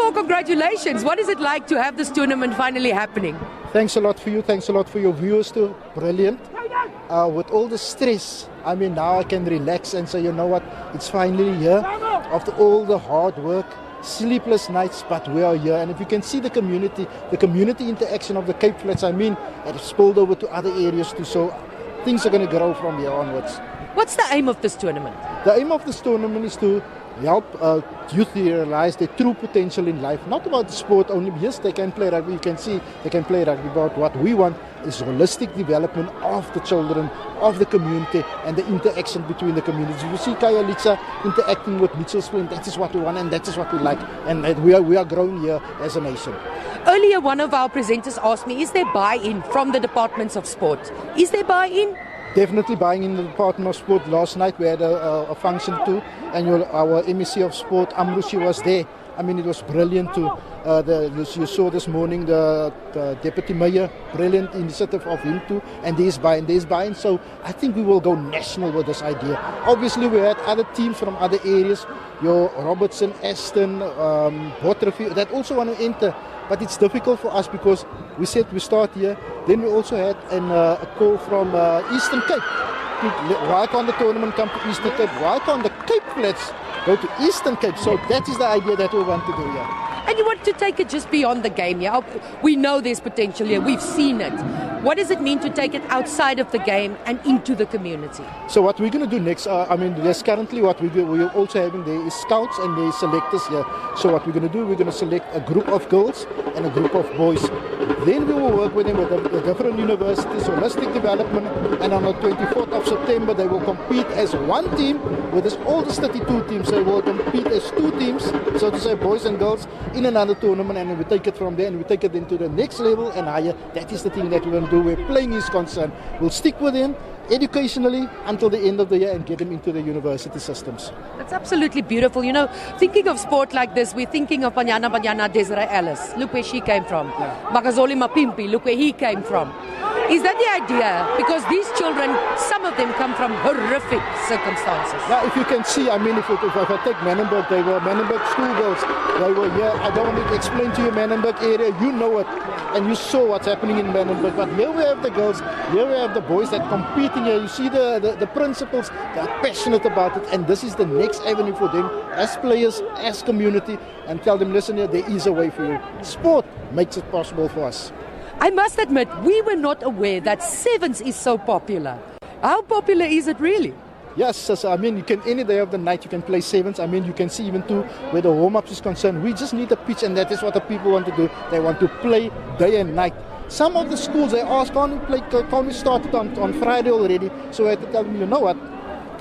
all, congratulations. What is it like to have this tournament finally happening? Thanks a lot for you. Thanks a lot for your viewers too. Brilliant. With all the stress, I mean, now I can relax and say, you know what, it's finally here. After all the hard work, sleepless nights, but we are here. And if you can see the community interaction of the Cape Flats, I mean, it has spilled over to other areas too. So things are going to grow from here onwards. What's the aim of this tournament? The aim of this tournament is to help youth realize their true potential in life. Not about the sport only. Yes, they can play rugby. You can see they can play rugby. But what we want is holistic development of the children, of the community, and the interaction between the communities. You see Kaya Litsa interacting with Mitchell's Point. That is what we want, and that is what we like. And we are growing here as a nation. Earlier, one of our presenters asked me, is there buy-in from the departments of sport? Is there buy-in? Definitely buying in the Department of Sport. Last night we had a function too, and our MEC of Sport, Amrushi, was there. I mean, it was brilliant too. You saw this morning the Deputy Mayor, brilliant initiative of him too, and there's buy-in. So I think we will go national with this idea. Obviously, we had other teams from other areas, your Robertson, Aston, Botha, that also want to enter. But it's difficult for us because we said we start here. Then we also had a call from Eastern Cape. Why can't the tournament come to Eastern Cape? Why can't the Cape Flats go to Eastern Cape? So that is the idea that we want to do here. And you want to take it just beyond the game, yeah? We know there's potential here. We've seen it. What does it mean to take it outside of the game and into the community? So what we're going to do next, there's currently what we're also having there is scouts and there's selectors here. So what we're going to do, we're going to select a group of girls and a group of boys. Then we will work with them with the different universities, holistic development, and on the 24th of September they will compete as one team with all the 32 teams. They will compete as two teams, so to say, boys and girls, in another tournament, and we take it from there and we take it into the next level and higher. That is the thing that we're going to do. Where playing is concerned, we'll stick with him educationally until the end of the year and get him into the university systems. That's absolutely beautiful. You know, thinking of sport like this, we're thinking of Banyana Desiree Ellis. Look where she came from. Makazole Mapimpi, look where he came from. Is that the idea? Because these children, some of them come from horrific circumstances. Now, if you can see, I mean, if I take Manenberg, they were Manenberg schoolgirls. They were here. I don't want to explain to you Manenberg area. You know it. And you saw what's happening in Manenberg. But here we have the girls, here we have the boys that competing here. You see the principals, they are passionate about it. And this is the next avenue for them as players, as community. And tell them, listen here, there is a way for you. Sport makes it possible for us. I must admit, we were not aware that 7's is so popular. How popular is it really? Yes, I mean, you can any day of the night you can play 7's. I mean, you can see even too where the warm-ups is concerned. We just need a pitch, and that is what the people want to do. They want to play day and night. Some of the schools, they ask, can't we start it on Friday already? So I had to tell them, you know what?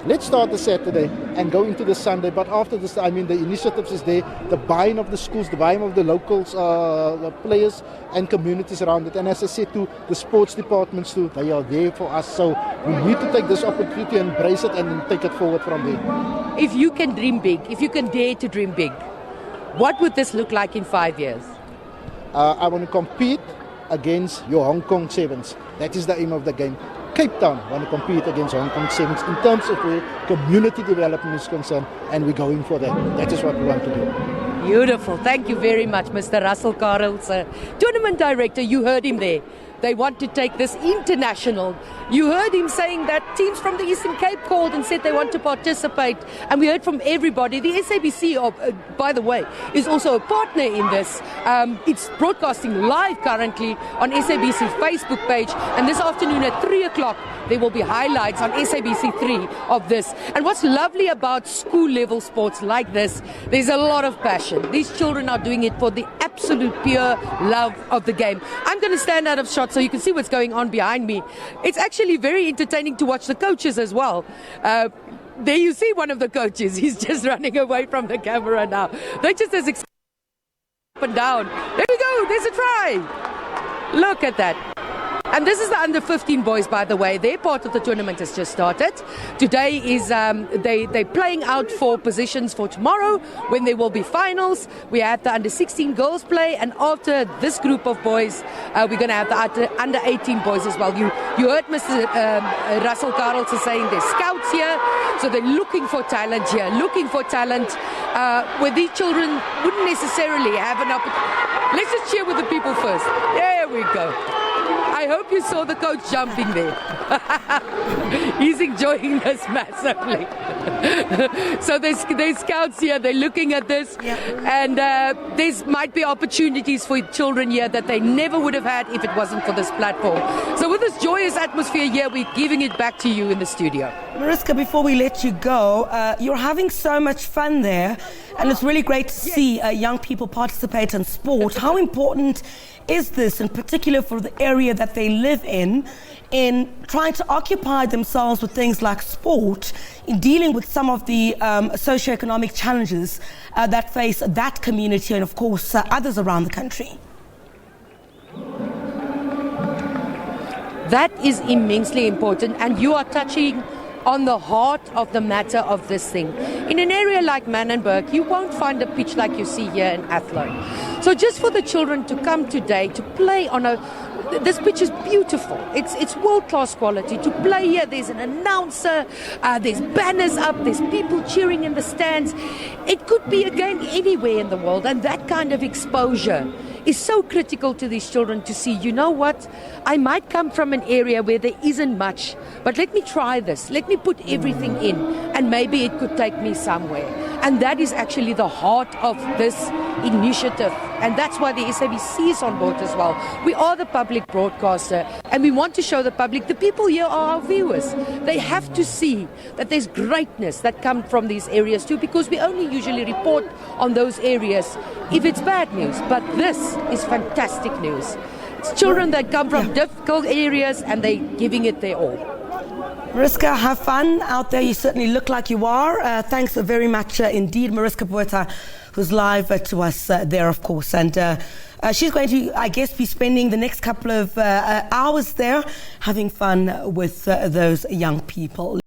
Let's start the Saturday and go into the Sunday. But after this, I mean, the initiatives is there, the buying of the schools, the buying of the locals, the players and communities around it. And as I said to the sports departments too, they are there for us. So we need to take this opportunity, embrace it, and take it forward from there. If you can dream big, if you can dare to dream big, what would this look like in 5 years? I want to compete against your Hong Kong 7's. That is the aim of the game. Cape Town want to compete against Hong Kong 7's in terms of where community development is concerned, and we're going for that. That is what we want to do. Beautiful. Thank you very much, Mr. Russell Karels, tournament director. You heard him there. They want to take this international. You heard him saying that teams from the Eastern Cape called and said they want to participate. And we heard from everybody. The SABC, by the way, is also a partner in this. It's broadcasting live currently on SABC Facebook page. And this afternoon at 3 o'clock, there will be highlights on SABC 3 of this. And what's lovely about school-level sports like this, there's a lot of passion. These children are doing it for the absolute pure love of the game. I'm going to stand out of shot so you can see what's going on behind me. It's actually very entertaining to watch the coaches as well. There you see one of the coaches. He's just running away from the camera now. They're just as excited up and down. There we go. There's a try. Look at that. And this is the under 15 boys, by the way. Their part of the tournament has just started. Today is they're playing out for positions for tomorrow when there will be finals. We have the under 16 girls play, and after this group of boys, we're going to have the under 18 boys as well. You heard Mr. Russell Carlson saying there's scouts here, so they're looking for talent here, looking for talent where these children wouldn't necessarily have an opportunity. Let's just cheer with the people first. There we go. I hope you saw the coach jumping there. He's enjoying this massively. So there's scouts here, they're looking at this, and there might be opportunities for children here that they never would have had if it wasn't for this platform. So with this joyous atmosphere here, we're giving it back to you in the studio. Mariska, before we let you go, you're having so much fun there, and it's really great to see young people participate in sport. How important is this, in particular for the area that they live in trying to occupy themselves with things like sport, in dealing with some of the socioeconomic challenges that face that community and, of course, others around the country? That is immensely important, and you are touching on the heart of the matter of this thing. In an area like Manenberg, you won't find a pitch like you see here in Athlone. So just for the children to come today to play on this pitch is beautiful. It's world-class quality. To play here, there's an announcer, there's banners up, there's people cheering in the stands. It could be a game anywhere in the world, and that kind of exposure is so critical to these children to see, you know what, I might come from an area where there isn't much, but let me try this, let me put everything in, and maybe it could take me somewhere. And that is actually the heart of this initiative, and that's why the SABC is on board as well. We are the public broadcaster, and we want to show the public, the people here are our viewers. They have to see that there's greatness that comes from these areas too, because we only usually report on those areas if it's bad news, but this is fantastic news. It's children that come from difficult areas, and they're giving it their all. Mariska, have fun out there. You certainly look like you are. Thanks very much indeed, Mariska Botha, who's live to us there, of course. And she's going to, I guess, be spending the next couple of hours there having fun with those young people.